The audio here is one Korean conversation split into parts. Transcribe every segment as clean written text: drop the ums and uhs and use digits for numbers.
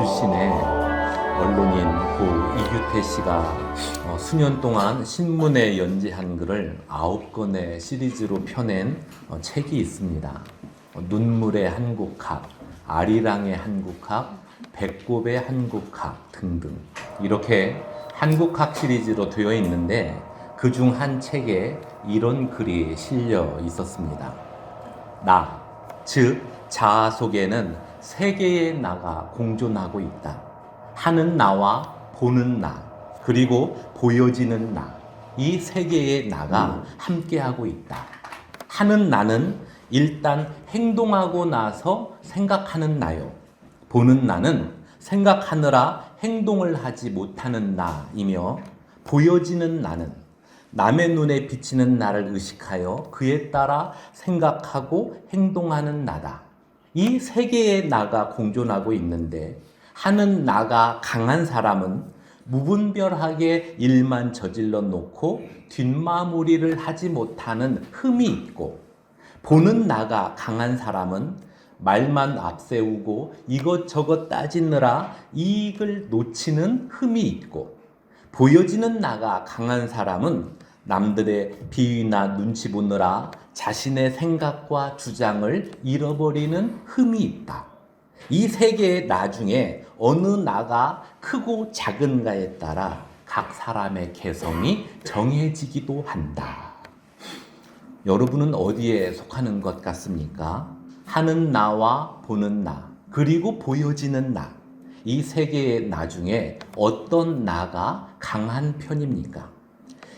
출신의 언론인 고 이규태 씨가 수년 동안 신문에 연재한 글을 9권의 시리즈로 펴낸 책이 있습니다. 눈물의 한국학, 아리랑의 한국학, 배꼽의 한국학 등등 이렇게 한국학 시리즈로 되어 있는데 그중 한 책에 이런 글이 실려 있었습니다. 나, 즉 자아 속에는 세 개의 나가 공존하고 있다. 하는 나와 보는 나, 그리고 보여지는 나. 이 세 개의 나가 함께하고 있다. 하는 나는 일단 행동하고 나서 생각하는 나요. 보는 나는 생각하느라 행동을 하지 못하는 나이며, 보여지는 나는 남의 눈에 비치는 나를 의식하여 그에 따라 생각하고 행동하는 나다. 이 세 개의 나가 공존하고 있는데, 하는 나가 강한 사람은 무분별하게 일만 저질러 놓고 뒷마무리를 하지 못하는 흠이 있고, 보는 나가 강한 사람은 말만 앞세우고 이것저것 따지느라 이익을 놓치는 흠이 있고, 보여지는 나가 강한 사람은 남들의 비위나 눈치 보느라 자신의 생각과 주장을 잃어버리는 흠이 있다. 이 세 개의 나 중에 어느 나가 크고 작은가에 따라 각 사람의 개성이 정해지기도 한다. 여러분은 어디에 속하는 것 같습니까? 하는 나와 보는 나, 그리고 보여지는 나. 이 세 개의 나 중에 어떤 나가 강한 편입니까?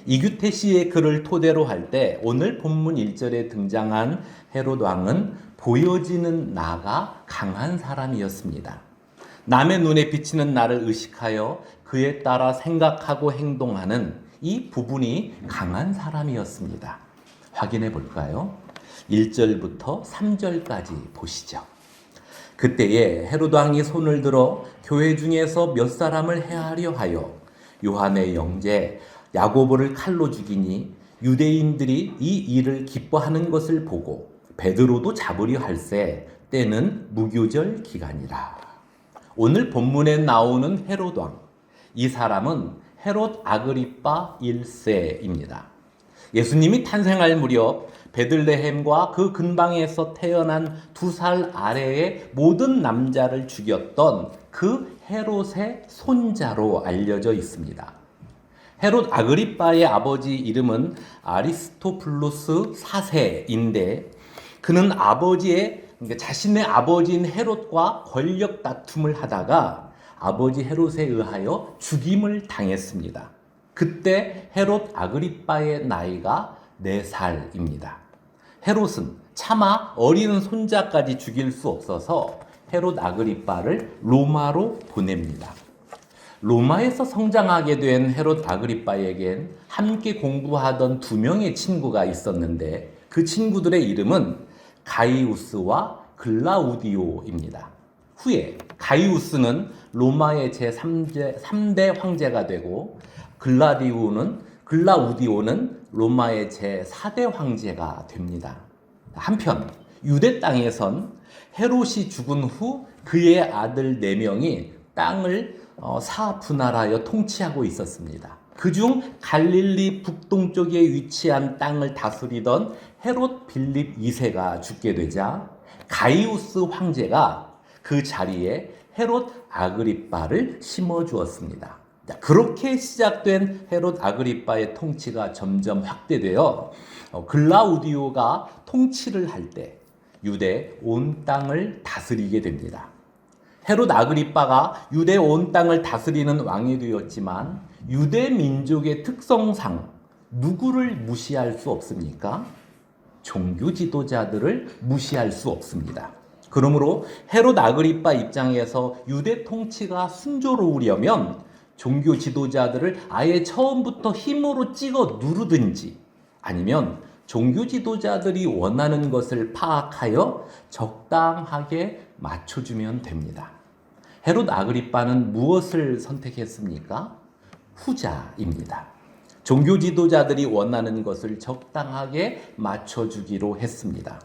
이규태 씨의 글을 토대로 할 때 오늘 본문 1절에 등장한 헤롯 왕은 보여지는 나가 강한 사람이었습니다. 남의 눈에 비치는 나를 의식하여 그에 따라 생각하고 행동하는 이 부분이 강한 사람이었습니다. 확인해 볼까요? 1절부터 3절까지 보시죠. 그때에 헤롯 왕이 손을 들어 교회 중에서 몇 사람을 해하려 하여 요한의 형제 야고보를 칼로 죽이니 유대인들이 이 일을 기뻐하는 것을 보고 베드로도 잡으려 할세 때는 무교절 기간이라. 오늘 본문에 나오는 헤롯 왕, 이 사람은 헤롯 아그리빠 1세입니다. 예수님이 탄생할 무렵 베들레헴과 그 근방에서 태어난 2살 아래의 모든 남자를 죽였던 그 헤롯의 손자로 알려져 있습니다. 헤롯 아그리빠의 아버지 이름은 아리스토블루스 4세인데 그는 자신의 아버지인 헤롯과 권력 다툼을 하다가 아버지 헤롯에 의하여 죽임을 당했습니다. 그때 헤롯 아그리빠의 나이가 4살입니다. 헤롯은 차마 어린 손자까지 죽일 수 없어서 헤롯 아그리빠를 로마로 보냅니다. 로마에서 성장하게 된 헤롯 아그리빠에겐 함께 공부하던 2명의 친구가 있었는데 그 친구들의 이름은 가이우스와 글라우디오입니다. 후에 가이우스는 로마의 제3대 황제가 되고 글라우디오는 로마의 제4대 황제가 됩니다. 한편 유대 땅에선 헤롯이 죽은 후 그의 아들 4명이 땅을 사분할하여 통치하고 있었습니다. 그중 갈릴리 북동쪽에 위치한 땅을 다스리던 헤롯 빌립 2세가 죽게 되자 가이우스 황제가 그 자리에 헤롯 아그리빠를 심어주었습니다. 그렇게 시작된 헤롯 아그리빠의 통치가 점점 확대되어 글라우디오가 통치를 할 때 유대 온 땅을 다스리게 됩니다. 헤롯 아그리빠가 유대 온 땅을 다스리는 왕이 되었지만 유대 민족의 특성상 누구를 무시할 수 없습니까? 종교 지도자들을 무시할 수 없습니다. 그러므로 헤롯 아그리빠 입장에서 유대 통치가 순조로우려면 종교 지도자들을 아예 처음부터 힘으로 찍어 누르든지 아니면 종교 지도자들이 원하는 것을 파악하여 적당하게 맞춰주면 됩니다. 헤롯 아그리빠는 무엇을 선택했습니까? 후자입니다. 종교 지도자들이 원하는 것을 적당하게 맞춰주기로 했습니다.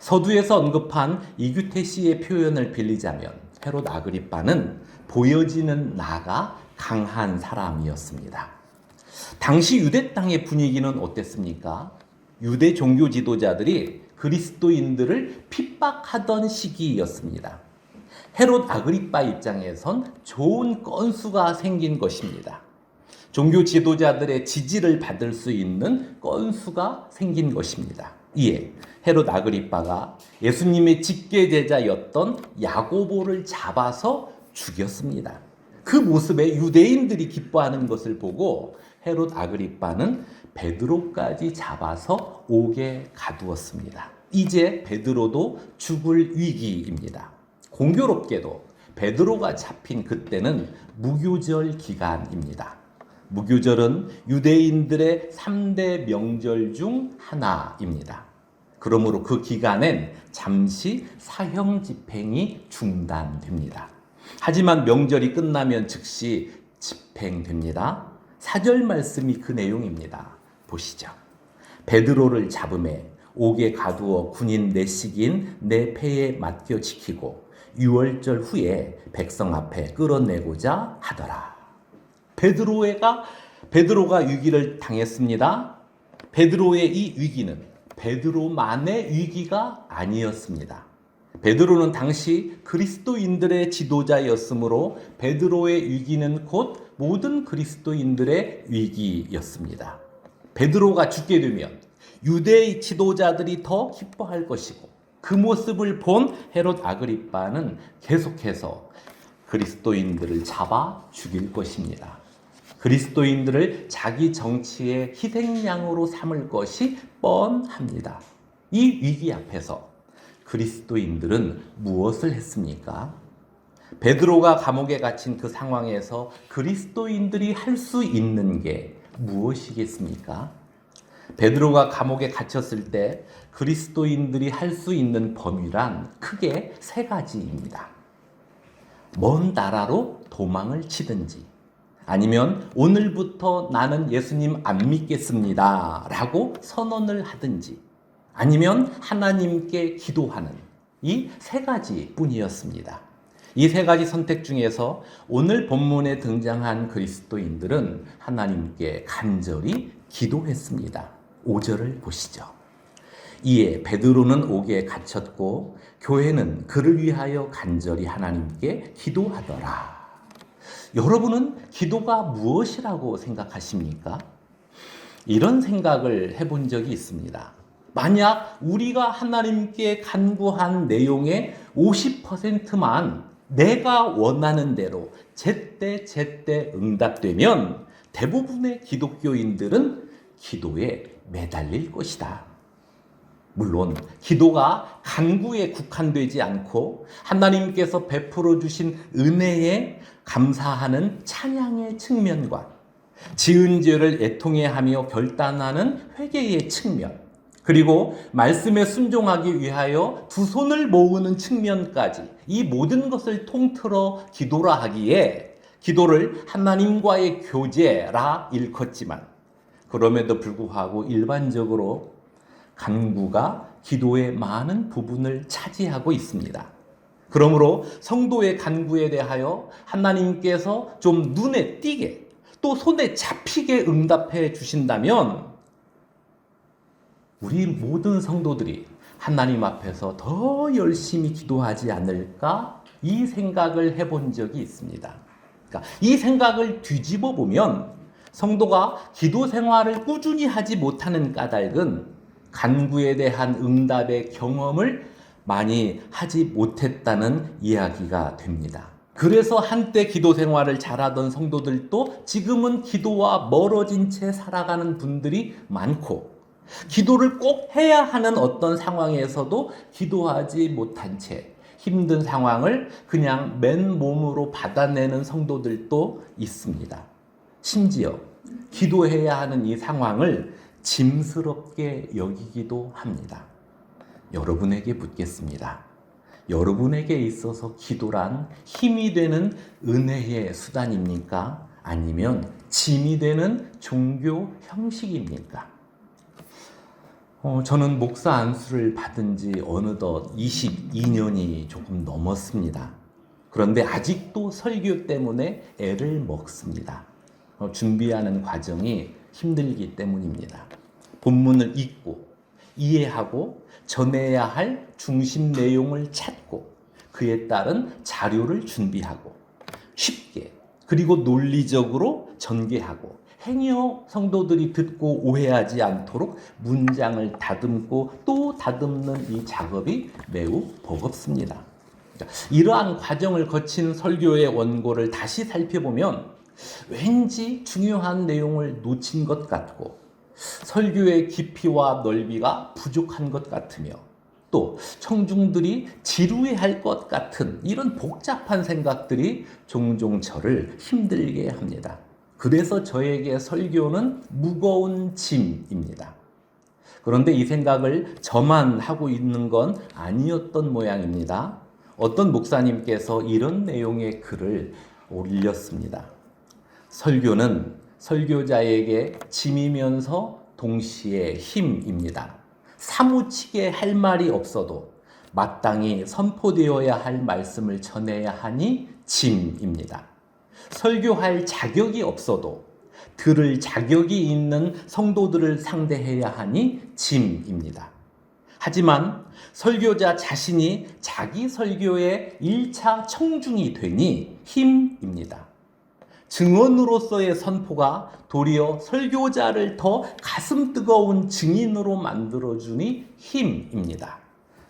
서두에서 언급한 이규태 씨의 표현을 빌리자면 헤롯 아그리빠는 보여지는 나가 강한 사람이었습니다. 당시 유대 땅의 분위기는 어땠습니까? 유대 종교 지도자들이 그리스도인들을 핍박하던 시기였습니다. 헤롯 아그리빠 입장에선 좋은 건수가 생긴 것입니다. 종교 지도자들의 지지를 받을 수 있는 건수가 생긴 것입니다. 이에 헤롯 아그리빠가 예수님의 직계 제자였던 야고보를 잡아서 죽였습니다. 그 모습에 유대인들이 기뻐하는 것을 보고 헤롯 아그리빠는 베드로까지 잡아서 옥에 가두었습니다. 이제 베드로도 죽을 위기입니다. 공교롭게도 베드로가 잡힌 그때는 무교절 기간입니다. 무교절은 유대인들의 3대 명절 중 하나입니다. 그러므로 그 기간엔 잠시 사형 집행이 중단됩니다. 하지만 명절이 끝나면 즉시 집행됩니다. 4절 말씀이 그 내용입니다. 보시죠. 베드로를 잡음에 옥에 가두어 군인 내식인 내 패에 맡겨 지키고 6월절 후에 백성 앞에 끌어내고자 하더라. 베드로가 위기를 당했습니다. 베드로의 이 위기는 베드로만의 위기가 아니었습니다. 베드로는 당시 그리스도인들의 지도자였으므로 베드로의 위기는 곧 모든 그리스도인들의 위기였습니다. 베드로가 죽게 되면 유대 지도자들이 더 기뻐할 것이고 그 모습을 본 헤롯 아그리빠는 계속해서 그리스도인들을 잡아 죽일 것입니다. 그리스도인들을 자기 정치의 희생양으로 삼을 것이 뻔합니다. 이 위기 앞에서 그리스도인들은 무엇을 했습니까? 베드로가 감옥에 갇힌 그 상황에서 그리스도인들이 할 수 있는 게 무엇이겠습니까? 베드로가 감옥에 갇혔을 때 그리스도인들이 할 수 있는 범위란 크게 3가지입니다. 먼 나라로 도망을 치든지, 아니면 오늘부터 나는 예수님 안 믿겠습니다 라고 선언을 하든지, 아니면 하나님께 기도하는 이 3가지 뿐이었습니다. 이 3가지 선택 중에서 오늘 본문에 등장한 그리스도인들은 하나님께 간절히 기도했습니다. 5절을 보시죠. 이에 베드로는 옥에 갇혔고 교회는 그를 위하여 간절히 하나님께 기도하더라. 여러분은 기도가 무엇이라고 생각하십니까? 이런 생각을 해본 적이 있습니다. 만약 우리가 하나님께 간구한 내용의 50%만 내가 원하는 대로 제때 응답되면 대부분의 기독교인들은 기도에 매달릴 것이다. 물론 기도가 간구에 국한되지 않고 하나님께서 베풀어 주신 은혜에 감사하는 찬양의 측면과 지은 죄를 애통해하며 결단하는 회개의 측면, 그리고 말씀에 순종하기 위하여 두 손을 모으는 측면까지 이 모든 것을 통틀어 기도라 하기에 기도를 하나님과의 교제라 일컫지만, 그럼에도 불구하고 일반적으로 간구가 기도의 많은 부분을 차지하고 있습니다. 그러므로 성도의 간구에 대하여 하나님께서 좀 눈에 띄게 또 손에 잡히게 응답해 주신다면 우리 모든 성도들이 하나님 앞에서 더 열심히 기도하지 않을까, 이 생각을 해본 적이 있습니다. 그러니까 이 생각을 뒤집어 보면 성도가 기도 생활을 꾸준히 하지 못하는 까닭은 간구에 대한 응답의 경험을 많이 하지 못했다는 이야기가 됩니다. 그래서 한때 기도 생활을 잘하던 성도들도 지금은 기도와 멀어진 채 살아가는 분들이 많고, 기도를 꼭 해야 하는 어떤 상황에서도 기도하지 못한 채 힘든 상황을 그냥 맨몸으로 받아내는 성도들도 있습니다. 심지어 기도해야 하는 이 상황을 짐스럽게 여기기도 합니다. 여러분에게 묻겠습니다. 여러분에게 있어서 기도란 힘이 되는 은혜의 수단입니까? 아니면 짐이 되는 종교 형식입니까? 저는 목사 안수를 받은 지 어느덧 22년이 조금 넘었습니다. 그런데 아직도 설교 때문에 애를 먹습니다. 준비하는 과정이 힘들기 때문입니다. 본문을 읽고 이해하고 전해야 할 중심 내용을 찾고 그에 따른 자료를 준비하고 쉽게 그리고 논리적으로 전개하고 행여 성도들이 듣고 오해하지 않도록 문장을 다듬고 또 다듬는 이 작업이 매우 버겁습니다. 이러한 과정을 거친 설교의 원고를 다시 살펴보면 왠지 중요한 내용을 놓친 것 같고 설교의 깊이와 넓이가 부족한 것 같으며 또 청중들이 지루해할 것 같은 이런 복잡한 생각들이 종종 저를 힘들게 합니다. 그래서 저에게 설교는 무거운 짐입니다. 그런데 이 생각을 저만 하고 있는 건 아니었던 모양입니다. 어떤 목사님께서 이런 내용의 글을 올렸습니다. 설교는 설교자에게 짐이면서 동시에 힘입니다. 사무치게 할 말이 없어도 마땅히 선포되어야 할 말씀을 전해야 하니 짐입니다. 설교할 자격이 없어도 들을 자격이 있는 성도들을 상대해야 하니 짐입니다. 하지만 설교자 자신이 자기 설교의 1차 청중이 되니 힘입니다. 증언으로서의 선포가 도리어 설교자를 더 가슴 뜨거운 증인으로 만들어주니 힘입니다.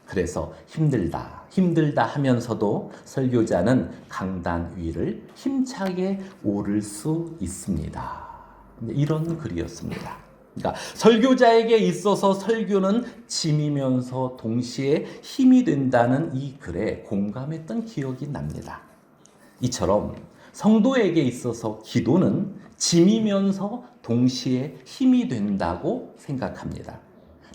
그래서 힘들다 하면서도 설교자는 강단 위를 힘차게 오를 수 있습니다. 이런 글이었습니다. 그러니까 설교자에게 있어서 설교는 짐이면서 동시에 힘이 된다는 이 글에 공감했던 기억이 납니다. 이처럼 성도에게 있어서 기도는 짐이면서 동시에 힘이 된다고 생각합니다.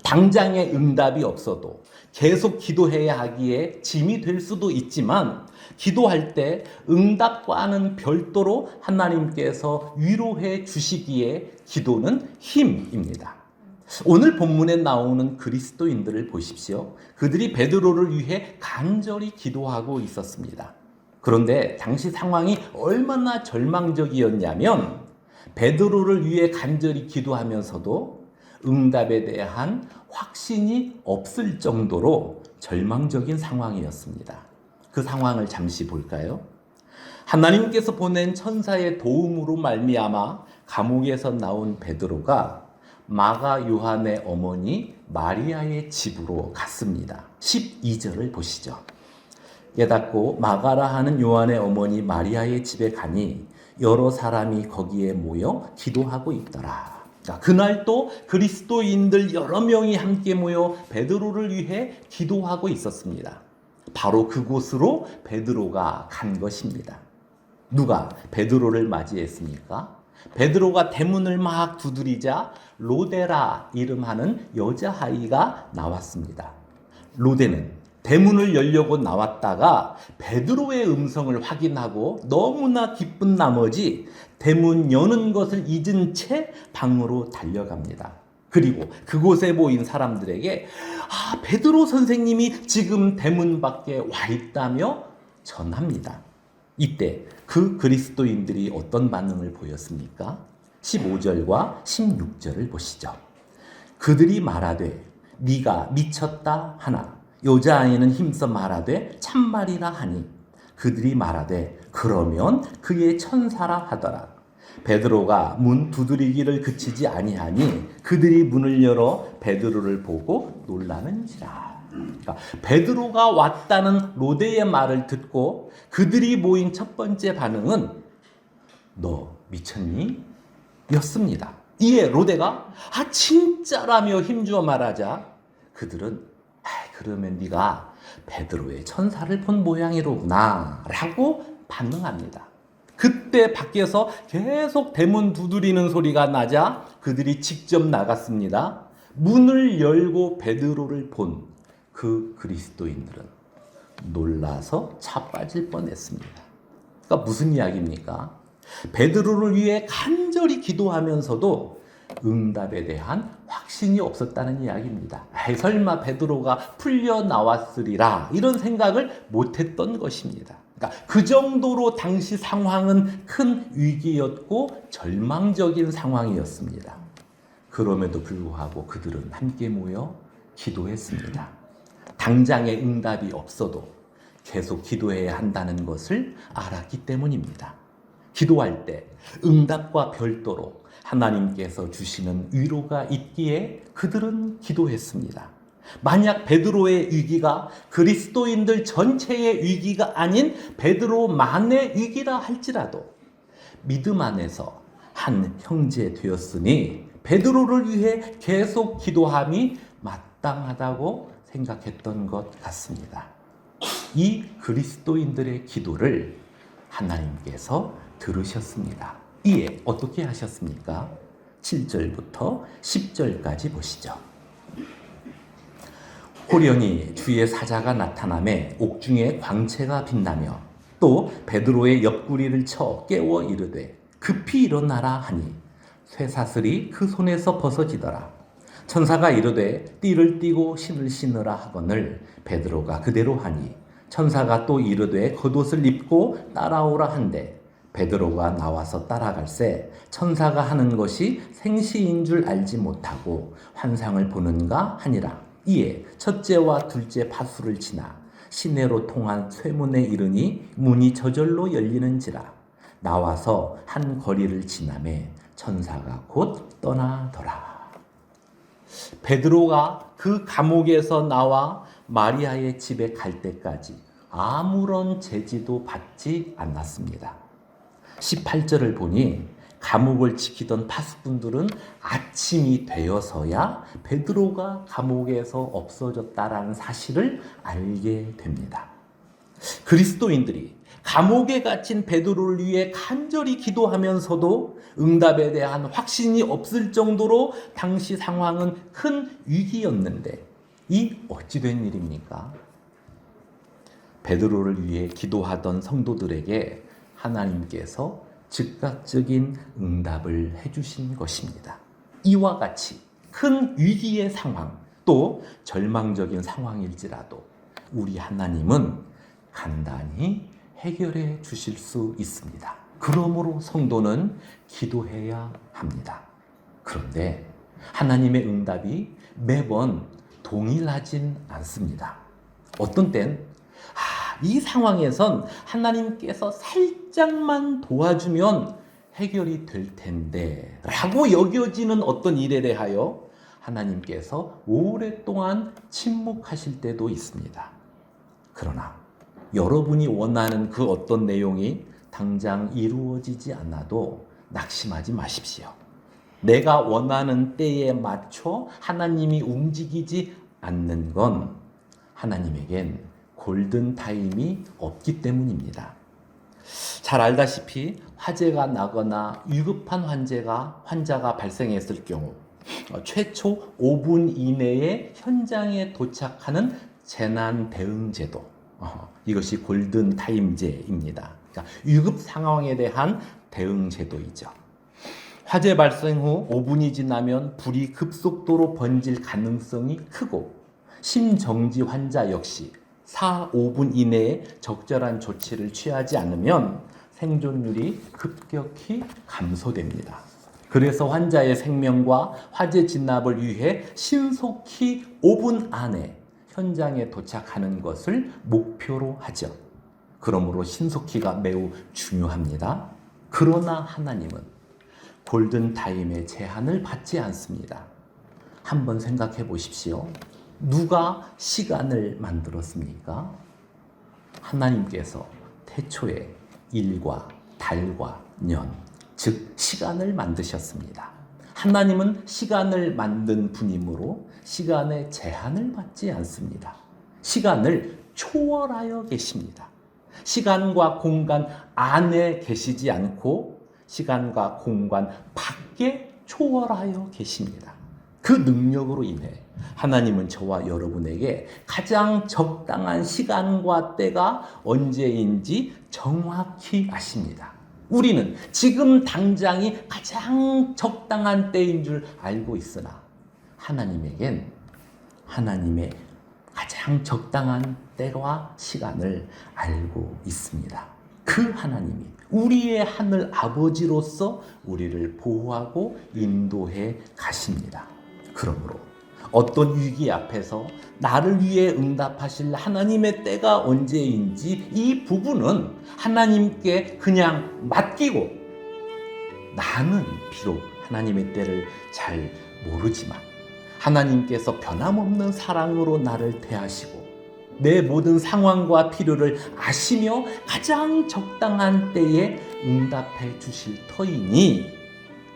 당장의 응답이 없어도 계속 기도해야 하기에 짐이 될 수도 있지만 기도할 때 응답과는 별도로 하나님께서 위로해 주시기에 기도는 힘입니다. 오늘 본문에 나오는 그리스도인들을 보십시오. 그들이 베드로를 위해 간절히 기도하고 있었습니다. 그런데 당시 상황이 얼마나 절망적이었냐면 베드로를 위해 간절히 기도하면서도 응답에 대한 확신이 없을 정도로 절망적인 상황이었습니다. 그 상황을 잠시 볼까요? 하나님께서 보낸 천사의 도움으로 말미암아 감옥에서 나온 베드로가 마가 요한의 어머니 마리아의 집으로 갔습니다. 12절을 보시죠. 깨닫고 마가라 하는 요한의 어머니 마리아의 집에 가니 여러 사람이 거기에 모여 기도하고 있더라. 그날 또 그리스도인들 여러 명이 함께 모여 베드로를 위해 기도하고 있었습니다. 바로 그곳으로 베드로가 간 것입니다. 누가 베드로를 맞이했습니까? 베드로가 대문을 막 두드리자 로데라 이름하는 여자아이가 나왔습니다. 로데는 대문을 열려고 나왔다가 베드로의 음성을 확인하고 너무나 기쁜 나머지 대문 여는 것을 잊은 채 방으로 달려갑니다. 그리고 그곳에 모인 사람들에게 베드로 선생님이 지금 대문 밖에 와 있다며 전합니다. 이때 그 그리스도인들이 어떤 반응을 보였습니까? 15절과 16절을 보시죠. 그들이 말하되 네가 미쳤다 하나 여자아이는 힘써 말하되 참말이라 하니 그들이 말하되 그러면 그의 천사라 하더라. 베드로가 문 두드리기를 그치지 아니하니 그들이 문을 열어 베드로를 보고 놀라는지라. 그러니까 베드로가 왔다는 로데의 말을 듣고 그들이 모인 첫 번째 반응은 너 미쳤니? 였습니다. 이에 로데가 진짜라며 힘주어 말하자 그들은 그러면 네가 베드로의 천사를 본 모양이로구나 라고 반응합니다. 그때 밖에서 계속 대문 두드리는 소리가 나자 그들이 직접 나갔습니다. 문을 열고 베드로를 본 그 그리스도인들은 놀라서 차 빠질 뻔했습니다. 그러니까 무슨 이야기입니까? 베드로를 위해 간절히 기도하면서도 응답에 대한 확신이 없었다는 이야기입니다. 설마 베드로가 풀려 나왔으리라 이런 생각을 못했던 것입니다. 그러니까 그 정도로 당시 상황은 큰 위기였고 절망적인 상황이었습니다. 그럼에도 불구하고 그들은 함께 모여 기도했습니다. 당장의 응답이 없어도 계속 기도해야 한다는 것을 알았기 때문입니다. 기도할 때 응답과 별도로 하나님께서 주시는 위로가 있기에 그들은 기도했습니다. 만약 베드로의 위기가 그리스도인들 전체의 위기가 아닌 베드로만의 위기라 할지라도 믿음 안에서 한 형제 되었으니 베드로를 위해 계속 기도함이 마땅하다고 생각했던 것 같습니다. 이 그리스도인들의 기도를 하나님께서 들으셨습니다. 이에 어떻게 하셨습니까? 7절부터 10절까지 보시죠. 호련히 주의 사자가 나타나매 옥중에 광채가 빛나며 또 베드로의 옆구리를 쳐 깨워 이르되 급히 일어나라 하니 쇠사슬이 그 손에서 벗어지더라. 천사가 이르되 띠를 띠고 신을 신으라 하거늘 베드로가 그대로 하니 천사가 또 이르되 겉옷을 입고 따라오라 한대 베드로가 나와서 따라갈새 천사가 하는 것이 생시인 줄 알지 못하고 환상을 보는가 하니라. 이에 첫째와 둘째 파수를 지나 시내로 통한 쇠문에 이르니 문이 저절로 열리는지라. 나와서 한 거리를 지나매 천사가 곧 떠나더라. 베드로가 그 감옥에서 나와 마리아의 집에 갈 때까지 아무런 제지도 받지 않았습니다. 18절을 보니 감옥을 지키던 파수꾼들은 아침이 되어서야 베드로가 감옥에서 없어졌다라는 사실을 알게 됩니다. 그리스도인들이 감옥에 갇힌 베드로를 위해 간절히 기도하면서도 응답에 대한 확신이 없을 정도로 당시 상황은 큰 위기였는데 이 어찌 된 일입니까? 베드로를 위해 기도하던 성도들에게 하나님께서 즉각적인 응답을 해주신 것입니다. 이와 같이 큰 위기의 상황 또 절망적인 상황일지라도 우리 하나님은 간단히 해결해 주실 수 있습니다. 그러므로 성도는 기도해야 합니다. 그런데 하나님의 응답이 매번 동일하진 않습니다. 어떤 땐 이 상황에선 하나님께서 살짝만 도와주면 해결이 될 텐데 라고 여겨지는 어떤 일에 대하여 하나님께서 오랫동안 침묵하실 때도 있습니다. 그러나 여러분이 원하는 그 어떤 내용이 당장 이루어지지 않아도 낙심하지 마십시오. 내가 원하는 때에 맞춰 하나님이 움직이지 않는 건 하나님에겐 골든타임이 없기 때문입니다. 잘 알다시피 화재가 나거나 위급한 환자가 발생했을 경우 최초 5분 이내에 현장에 도착하는 재난 대응 제도, 이것이 골든타임제입니다. 그러니까 위급 상황에 대한 대응 제도이죠. 화재 발생 후 5분이 지나면 불이 급속도로 번질 가능성이 크고 심정지 환자 역시 4-5분 이내에 적절한 조치를 취하지 않으면 생존율이 급격히 감소됩니다. 그래서 환자의 생명과 화재 진압을 위해 신속히 5분 안에 현장에 도착하는 것을 목표로 하죠. 그러므로 신속히가 매우 중요합니다. 그러나 하나님은 골든타임의 제한을 받지 않습니다. 한번 생각해 보십시오. 누가 시간을 만들었습니까? 하나님께서 태초에 일과 달과 년, 즉 시간을 만드셨습니다. 하나님은 시간을 만든 분이므로 시간의 제한을 받지 않습니다. 시간을 초월하여 계십니다. 시간과 공간 안에 계시지 않고 시간과 공간 밖에 초월하여 계십니다. 그 능력으로 인해 하나님은 저와 여러분에게 가장 적당한 시간과 때가 언제인지 정확히 아십니다. 우리는 지금 당장이 가장 적당한 때인 줄 알고 있으나 하나님에겐 하나님의 가장 적당한 때와 시간을 알고 있습니다. 그 하나님이 우리의 하늘 아버지로서 우리를 보호하고 인도해 가십니다. 그러므로 어떤 위기 앞에서 나를 위해 응답하실 하나님의 때가 언제인지 이 부분은 하나님께 그냥 맡기고, 나는 비록 하나님의 때를 잘 모르지만 하나님께서 변함없는 사랑으로 나를 대하시고 내 모든 상황과 필요를 아시며 가장 적당한 때에 응답해 주실 터이니,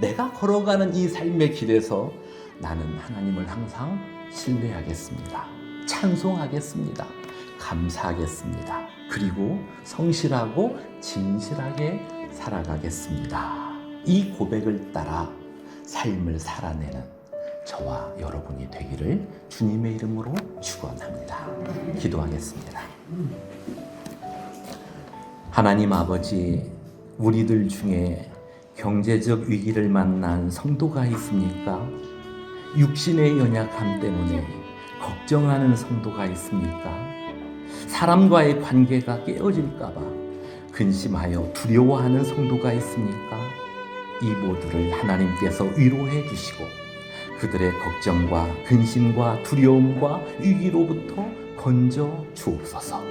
내가 걸어가는 이 삶의 길에서 나는 하나님을 항상 신뢰하겠습니다. 찬송하겠습니다. 감사하겠습니다. 그리고 성실하고 진실하게 살아가겠습니다. 이 고백을 따라 삶을 살아내는 저와 여러분이 되기를 주님의 이름으로 축원합니다. 기도하겠습니다. 하나님 아버지, 우리들 중에 경제적 위기를 만난 성도가 있습니까? 육신의 연약함 때문에 걱정하는 성도가 있습니까? 사람과의 관계가 깨어질까 봐 근심하여 두려워하는 성도가 있습니까? 이 모두를 하나님께서 위로해 주시고 그들의 걱정과 근심과 두려움과 위기로부터 건져 주옵소서.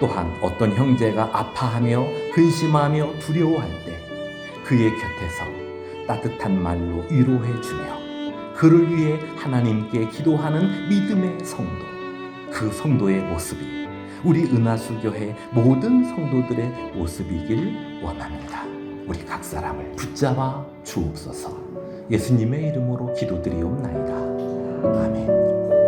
또한 어떤 형제가 아파하며 근심하며 두려워할 때 그의 곁에서 따뜻한 말로 위로해 주며 그를 위해 하나님께 기도하는 믿음의 성도, 그 성도의 모습이 우리 은하수교회 모든 성도들의 모습이길 원합니다. 우리 각 사람을 붙잡아 주옵소서. 예수님의 이름으로 기도드리옵나이다. 아멘.